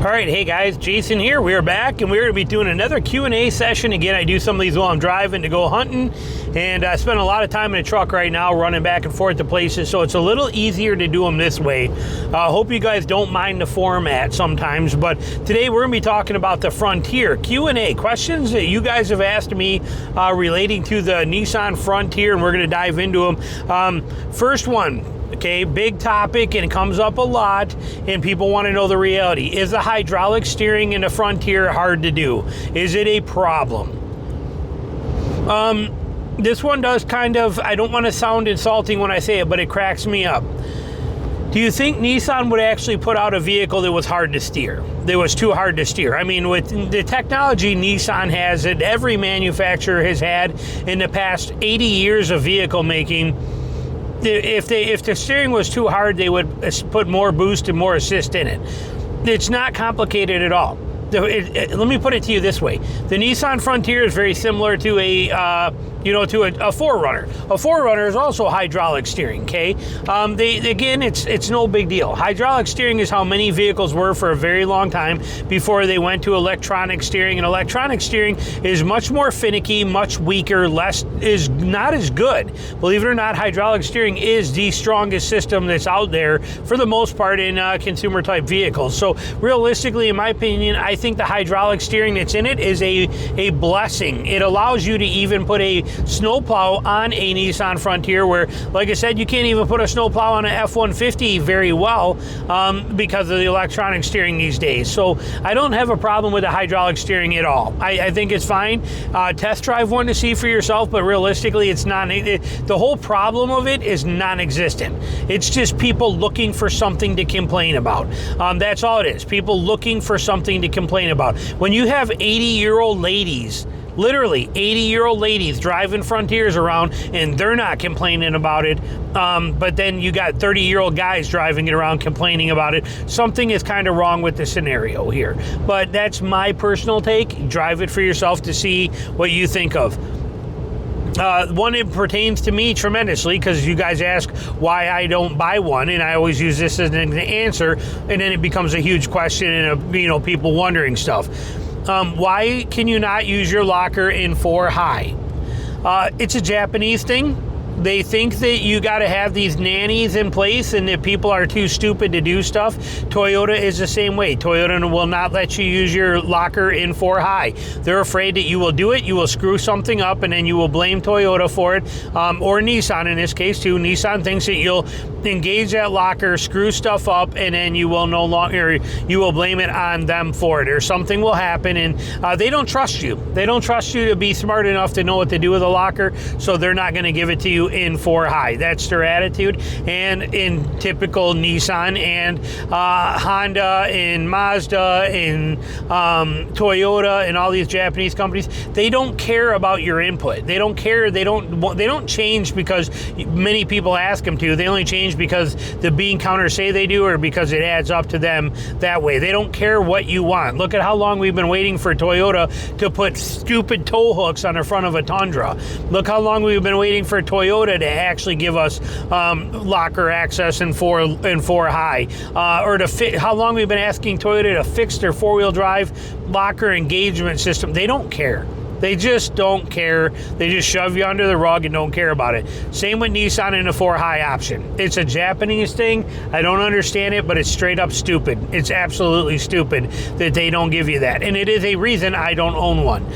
All right, hey guys, Jason here. We're back and we're going to be doing another Q&A session. Again, I do some of these while I'm driving to go hunting, and I spend a lot of time in the truck right now running back and forth to places, so it's a little easier to do them this way. Hope you guys don't mind the format sometimes, but today we're going to be talking about the Frontier. Q&A, questions that you guys have asked me relating to the Nissan Frontier, and we're going to dive into them. First one. Okay, big topic, and it comes up a lot, and people want to know the reality. Is the hydraulic steering in the Frontier hard to do? Is it a problem? This one does kind of, I don't want to sound insulting when I say it, but it cracks me up. Do you think Nissan would actually put out a vehicle that was hard to steer? That was too hard to steer? I mean, with the technology Nissan has, that every manufacturer has had in the past 80 years of vehicle making, if the steering was too hard, they would put more boost and more assist in it. It's not complicated at all. Let me put it to you this way: the Nissan Frontier is very similar to a 4Runner. A 4Runner is also hydraulic steering. Okay, again, it's no big deal. Hydraulic steering is how many vehicles were for a very long time before they went to electronic steering. And electronic steering is much more finicky, much weaker, is not as good. Believe it or not, hydraulic steering is the strongest system that's out there for the most part in consumer type vehicles. So realistically, in my opinion, I think the hydraulic steering that's in it is a blessing. It allows you to even put a snowplow on a Nissan Frontier, where, like I said, you can't even put a snowplow on an F-150 very well because of the electronic steering these days. So I don't have a problem with the hydraulic steering at all. I think it's fine. Test drive one to see for yourself, but realistically, it's not. The whole problem of it is non-existent. It's just people looking for something to complain about. That's all it is. People looking for something to complain about. When you have 80-year-old ladies, literally 80-year-old ladies driving Frontiers around, and they're not complaining about it, but then you got 30-year-old guys driving it around complaining about it, something is kind of wrong with the scenario here. But that's my personal take. Drive it for yourself to see what you think of. One, it pertains to me tremendously, because you guys ask why I don't buy one, and I always use this as an answer, and then it becomes a huge question, and people wondering stuff. Why can you not use your locker in 4 high? It's a Japanese thing. They think that you got to have these nannies in place and that people are too stupid to do stuff. Toyota is the same way. Toyota will not let you use your locker in 4 high. They're afraid that you will do it, you will screw something up, and then you will blame Toyota for it, or Nissan in this case too. Nissan thinks that you'll engage that locker, screw stuff up, and then you will blame it on them for it, or something will happen, and they don't trust you. They don't trust you to be smart enough to know what to do with a locker, so they're not going to give it to you in 4 high. That's their attitude. And in typical Nissan and Honda and Mazda and Toyota and all these Japanese companies, they don't care about your input. They don't care. They don't change because many people ask them to. They only change because the bean counters say they do, or because it adds up to them that way. They don't care what you want. Look at how long we've been waiting for Toyota to put stupid tow hooks on the front of a Tundra. Look how long we've been waiting for Toyota to actually give us locker access in 4 high, or how long we've been asking Toyota to fix their 4-wheel drive locker engagement system. They don't care. They just don't care. They just shove you under the rug and don't care about it. Same with Nissan in the 4 high option. It's a Japanese thing. I don't understand it, but it's straight up stupid. It's absolutely stupid that they don't give you that. And it is a reason I don't own one.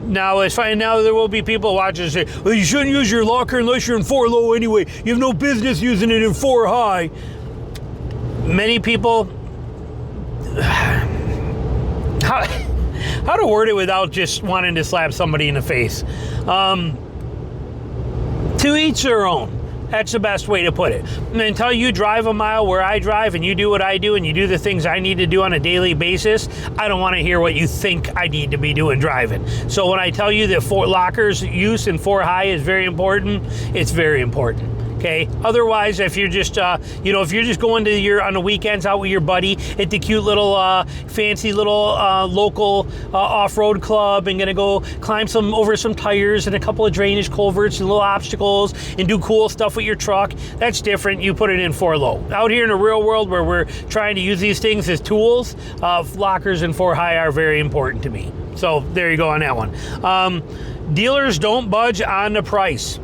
Now, it's fine. Now there will be people watching and say, well, you shouldn't use your locker unless you're in 4 low anyway. You have no business using it in 4 high. Many people, how to word it without just wanting to slap somebody in the face? To each their own. That's the best way to put it. And until you drive a mile where I drive, and you do what I do, and you do the things I need to do on a daily basis, I don't want to hear what you think I need to be doing driving. So when I tell you that 4 lockers use in 4 high is very important, it's very important. Okay. Otherwise, if you're just, if you're just going to on the weekends out with your buddy at the cute little, fancy little local off-road club and gonna go climb over some tires and a couple of drainage culverts and little obstacles and do cool stuff with your truck, that's different. You put it in 4-low. Out here in the real world where we're trying to use these things as tools, lockers and 4-high are very important to me. So there you go on that one. Dealers don't budge on the price.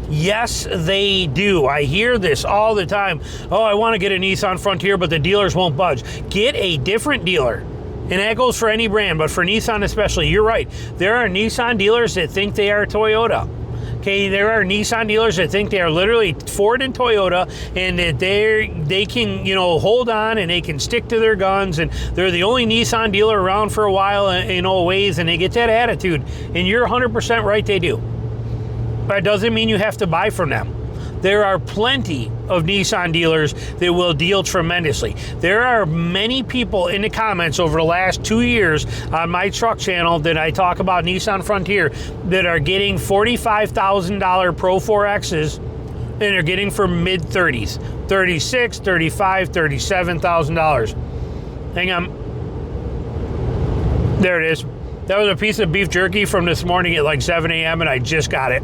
Yes, they do. I hear this all the time. Oh, I want to get a Nissan Frontier, but the dealers won't budge. Get a different dealer. And that goes for any brand, but for Nissan especially. You're right. There are Nissan dealers that think they are Toyota. Okay, there are Nissan dealers that think they are literally Ford and Toyota, and that they can, hold on and they can stick to their guns, and they're the only Nissan dealer around for a while in all ways, and they get that attitude. And you're 100% right, they do. But it doesn't mean you have to buy from them. There are plenty of Nissan dealers that will deal tremendously. There are many people in the comments over the last 2 years on my truck channel that I talk about Nissan Frontier that are getting $45,000 Pro 4Xs and they're getting for mid-30s, $36,000, $35,000, $37,000. Hang on. There it is. That was a piece of beef jerky from this morning at like 7 a.m. and I just got it.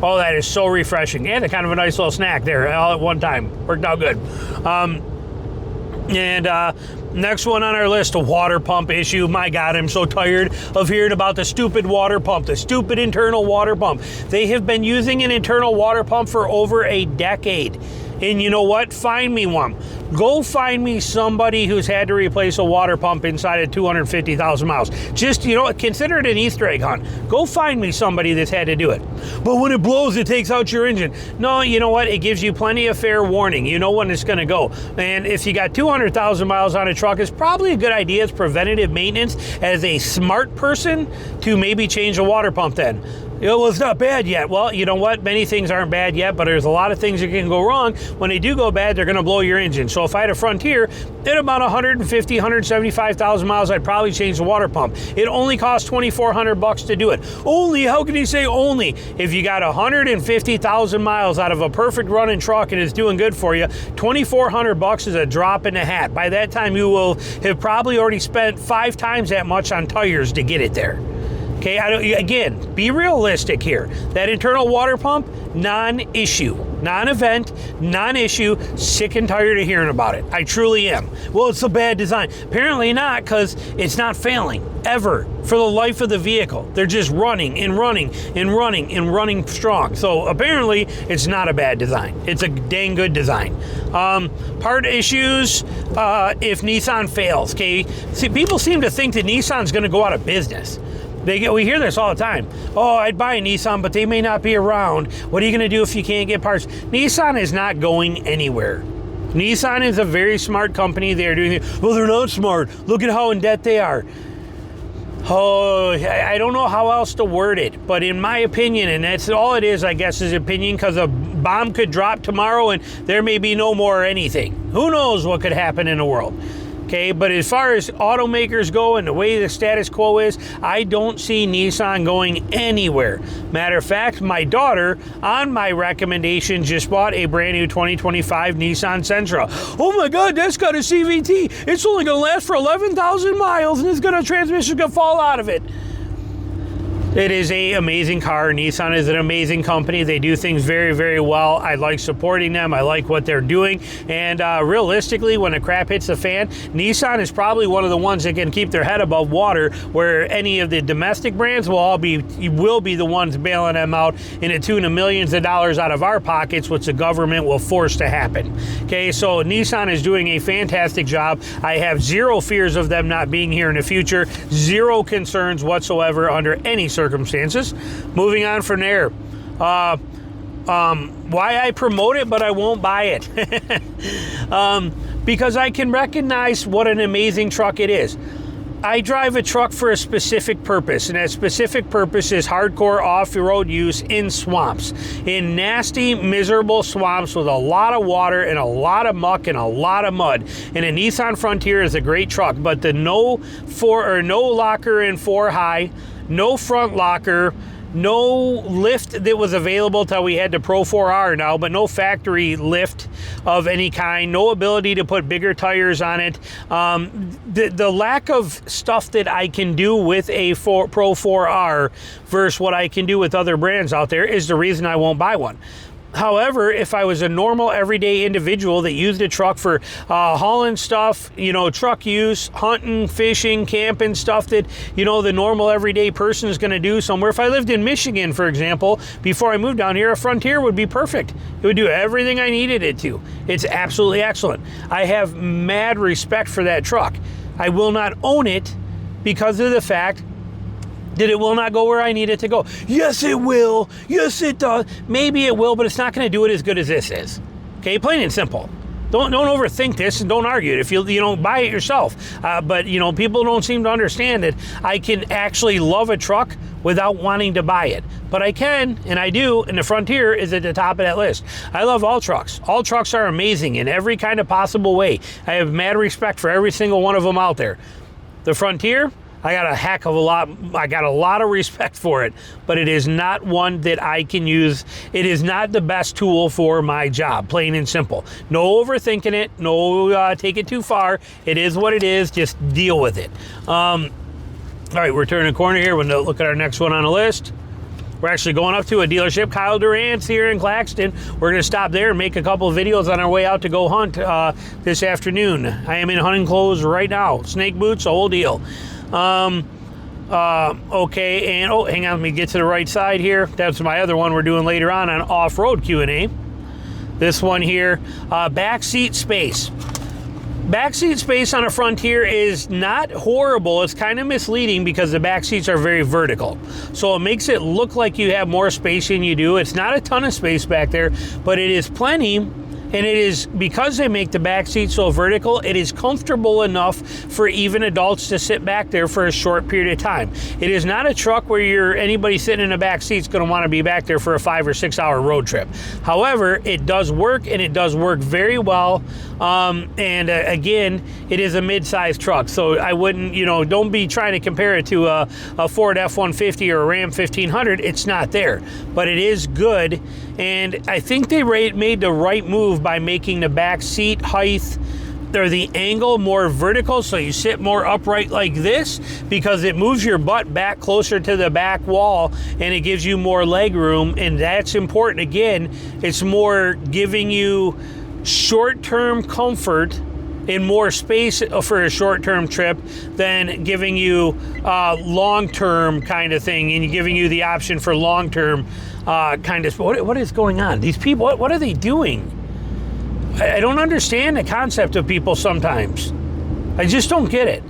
Oh, that is so refreshing. And a kind of a nice little snack there all at one time. Worked out good. Next one on our list, a water pump issue. My God, I'm so tired of hearing about the stupid water pump, the stupid internal water pump. They have been using an internal water pump for over a decade. And you know what? Find me one. Go find me somebody who's had to replace a water pump inside of 250,000 miles. Just, consider it an Easter egg hunt. Go find me somebody that's had to do it. But when it blows, it takes out your engine. No, you know what? It gives you plenty of fair warning. You know when it's going to go. And if you got 200,000 miles on a truck, it's probably a good idea. It's preventative maintenance as a smart person to maybe change a water pump then. Well, it's not bad yet. Well, you know what? Many things aren't bad yet, but there's a lot of things that can go wrong. When they do go bad, they're going to blow your engine. So if I had a Frontier, at about 150, 175,000 miles, I'd probably change the water pump. It only costs $2,400 to do it. Only? How can you say only? If you got 150,000 miles out of a perfect running truck and it's doing good for you, $2,400 is a drop in the hat. By that time, you will have probably already spent 5 times that much on tires to get it there. Okay, again, be realistic here. That internal water pump, non-issue, non-event, non-issue. Sick and tired of hearing about it. I truly am. Well, it's a bad design. Apparently not, because it's not failing ever for the life of the vehicle. They're just running and running and running and running strong. So apparently it's not a bad design. It's a dang good design. Part issues if Nissan fails. Okay, see, people seem to think that Nissan's going to go out of business. We hear this all the time. Oh, I'd buy a Nissan, but they may not be around. What are you going to do if you can't get parts? Nissan is not going anywhere. Nissan is a very smart company. They're doing it. Well, they're not smart. Look at how in debt they are. Oh, I don't know how else to word it, but in my opinion, and that's all it is, I guess, is opinion, because a bomb could drop tomorrow and there may be no more anything. Who knows what could happen in the world? Okay, but as far as automakers go and the way the status quo is, I don't see Nissan going anywhere. Matter of fact, my daughter, on my recommendation, just bought a brand new 2025 Nissan Sentra. Oh my God, that's got a CVT. It's only going to last for 11,000 miles and transmission's going to fall out of it. It is an amazing car. Nissan is an amazing company. They do things very, very well. I like supporting them. I like what they're doing. And realistically, when the crap hits the fan, Nissan is probably one of the ones that can keep their head above water, where any of the domestic brands will be the ones bailing them out in the tune of millions of dollars out of our pockets, which the government will force to happen. Okay, so Nissan is doing a fantastic job. I have zero fears of them not being here in the future. Zero concerns whatsoever under any circumstances. Moving on from there. Why I promote it, but I won't buy it. Because I can recognize what an amazing truck it is. I drive a truck for a specific purpose, and that specific purpose is hardcore off-road use in swamps. In nasty, miserable swamps with a lot of water and a lot of muck and a lot of mud. And a Nissan Frontier is a great truck, but the no locker in 4 high, no front locker, no lift that was available till we had the Pro 4R now, but no factory lift of any kind, no ability to put bigger tires on it. The lack of stuff that I can do with a Pro 4R versus what I can do with other brands out there is the reason I won't buy one. However, if I was a normal everyday individual that used a truck for hauling stuff, you know, truck use, hunting, fishing, camping, stuff that, you know, the normal everyday person is going to do somewhere. If I lived in Michigan, for example, before I moved down here, a Frontier would be perfect. It would do everything I needed it to. It's absolutely excellent. I have mad respect for that truck. I will not own it because of the fact that it will not go where I need it to go. Yes, it will. Yes, it does. Maybe it will, but it's not going to do it as good as this is. Okay, plain and simple. Don't overthink this and don't argue it. If you don't buy it yourself. But you know, people don't seem to understand that I can actually love a truck without wanting to buy it. But I can, and I do, and the Frontier is at the top of that list. I love all trucks. All trucks are amazing in every kind of possible way. I have mad respect for every single one of them out there. The Frontier, I got a lot of respect for it, but it is not one that I can use. It is not the best tool for my job, plain and simple. No overthinking it, no take it too far. It is what it is, just deal with it. All right, we're turning a corner here. We'll look at our next one on the list. We're actually going up to a dealership, Kyle Durant's here in Claxton. We're going to stop there and make a couple of videos on our way out to go hunt this afternoon. I am in hunting clothes right now. Snake boots, the whole deal. Okay, and hang on, let me get to the right side here. That's my other one we're doing later on off-road Q&A. This one here, backseat space. Backseat space on a Frontier is not horrible. It's kind of misleading because the back seats are very vertical. So it makes it look like you have more space than you do. It's not a ton of space back there, but it is plenty. And it is, because they make the back seat so vertical, it is comfortable enough for even adults to sit back there for a short period of time. It is not a truck where anybody sitting in the back seat is going to want to be back there for a 5 or 6 hour road trip. However, it does work, and it does work very well. Again, it is a mid-sized truck, so I wouldn't, don't be trying to compare it to a Ford F-150 or a Ram 1500. It's not there, but it is good. And I think they made the right move by making the back seat height or the angle more vertical, so you sit more upright like this, because it moves your butt back closer to the back wall and it gives you more leg room, and that's important. Again, it's more giving you short-term comfort and more space for a short-term trip than giving you long-term kind of thing, and giving you the option for long-term kind of. What is going on? These people, what are they doing? I don't understand the concept of people sometimes. I just don't get it.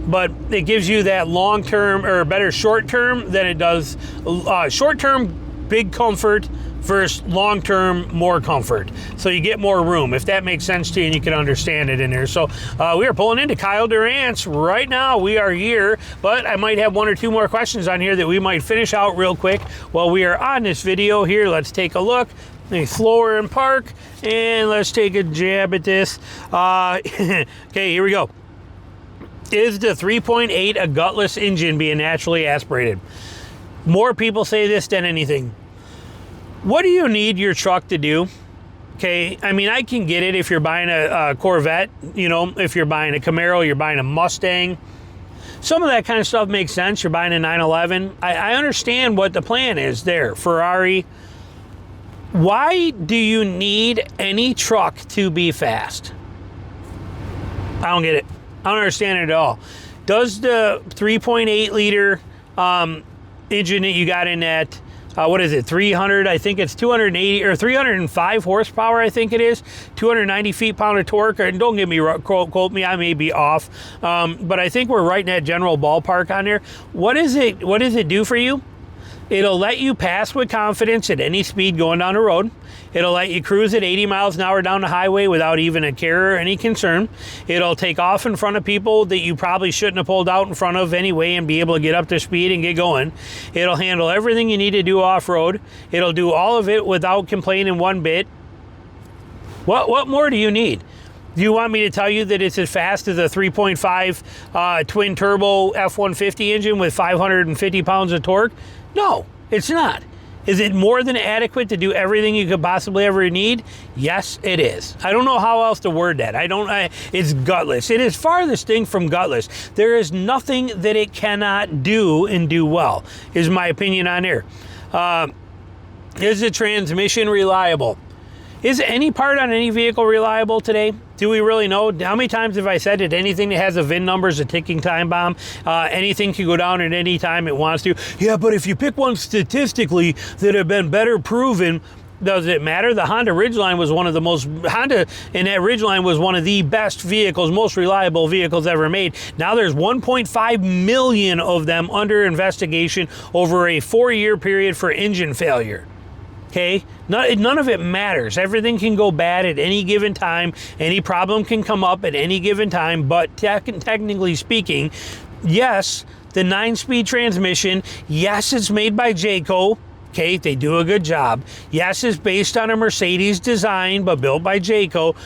But it gives you that long-term, or better short-term than it does short-term big comfort versus long-term more comfort. So you get more room, if that makes sense to you and you can understand it in there. So we are pulling into Kyle Durant's right now. We are here, but I might have 1 or 2 more questions on here that we might finish out real quick while we are on this video here. Let's take a look. Slower and park, and let's take a jab at this. Okay, here we go. Is the 3.8 a gutless engine being naturally aspirated? More people say this than anything. What do you need your truck to do? Okay, I mean, I can get it if you're buying a Corvette, if you're buying a Camaro, you're buying a Mustang. Some of that kind of stuff makes sense. You're buying a 911. I understand what the plan is there. Ferrari. Why do you need any truck to be fast? I don't get it. I don't understand it at all. Does the 3.8 liter engine that you got in that, what is it, 300, I think it's 280 or 305 horsepower, I think it is, 290 feet-pound of torque, and don't get me, quote me, I may be off, but I think we're right in that general ballpark on there. What does it do for you? It'll let you pass with confidence at any speed going down the road. It'll let you cruise at 80 miles an hour down the highway without even a care or any concern. It'll take off in front of people that you probably shouldn't have pulled out in front of anyway and be able to get up to speed and get going. It'll handle everything you need to do off-road. It'll do all of it without complaining one bit. What more do you need? Do you want me to tell you that it's as fast as a 3.5 twin-turbo F-150 engine with 550 pounds of torque? No, It's not. Is it more than adequate to do everything you could possibly ever need? Yes, it is. I don't know how else to word that. It's gutless. It is farthest thing from gutless. There is nothing that it cannot do and do well, is my opinion on here. Is the transmission reliable? Is any part on any vehicle reliable today? Do we really know? How many times have I said that anything that has a VIN number is a ticking time bomb? Anything can go down at any time it wants to. Yeah, but if you pick one statistically that have been better proven, does it matter? The Honda Ridgeline was one of the most, Honda in that Ridgeline was one of the best vehicles, most reliable vehicles ever made. Now there's 1.5 million of them under investigation over a 4-year period for engine failure. Okay, none of it matters. Everything can go bad at any given time. Any problem can come up at any given time. But technically speaking, yes, the 9-speed transmission, yes, it's made by Jayco. Okay, they do a good job. Yes, it's based on a Mercedes design, but built by Jayco.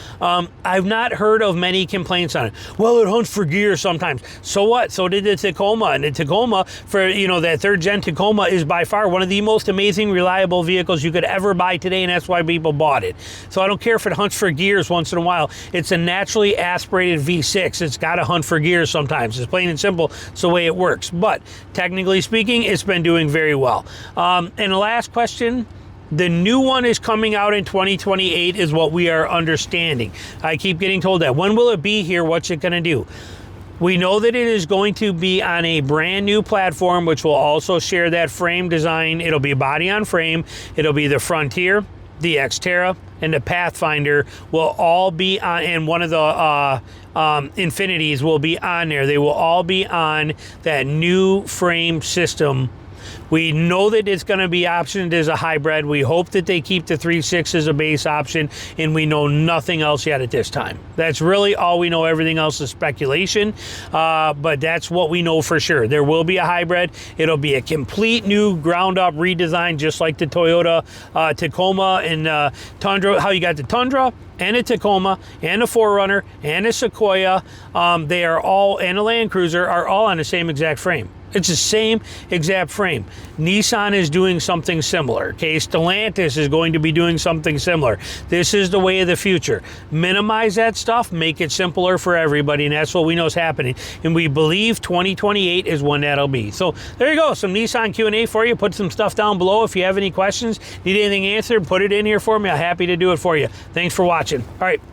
I've not heard of many complaints on it. Well, it hunts for gear sometimes. So what? So did the Tacoma. And the Tacoma, for that 3rd gen Tacoma, is by far one of the most amazing, reliable vehicles you could ever buy today, and that's why people bought it. So I don't care if it hunts for gears once in a while. It's a naturally aspirated V6. It's got to hunt for gears sometimes. It's plain and simple. It's the way it works. But technically speaking, it's been doing very well. And the last question, the new one is coming out in 2028 is what we are understanding. I keep getting told that. When will it be here? What's it going to do? We know that it is going to be on a brand new platform, which will also share that frame design. It'll be body on frame. It'll be the Frontier, the Xterra, and the Pathfinder will all be on, and one of the Infinities will be on there. They will all be on that new frame system. We know that it's going to be optioned as a hybrid. We hope that they keep the 3.6 as a base option, and we know nothing else yet at this time. That's really all we know. Everything else is speculation, but that's what we know for sure. There will be a hybrid. It'll be a complete new ground-up redesign, just like the Toyota Tacoma and Tundra. How you got the Tundra and a Tacoma and a 4Runner and a Sequoia. They are all, and a Land Cruiser, are all on the same exact frame. It's the same exact frame. Nissan is doing something similar. Okay, Stellantis is going to be doing something similar. This is the way of the future. Minimize that stuff, make it simpler for everybody, and that's what we know is happening. And we believe 2028 is when that'll be. So there you go, some Nissan Q&A for you. Put some stuff down below if you have any questions, need anything answered, put it in here for me. I'm happy to do it for you. Thanks for watching. All right.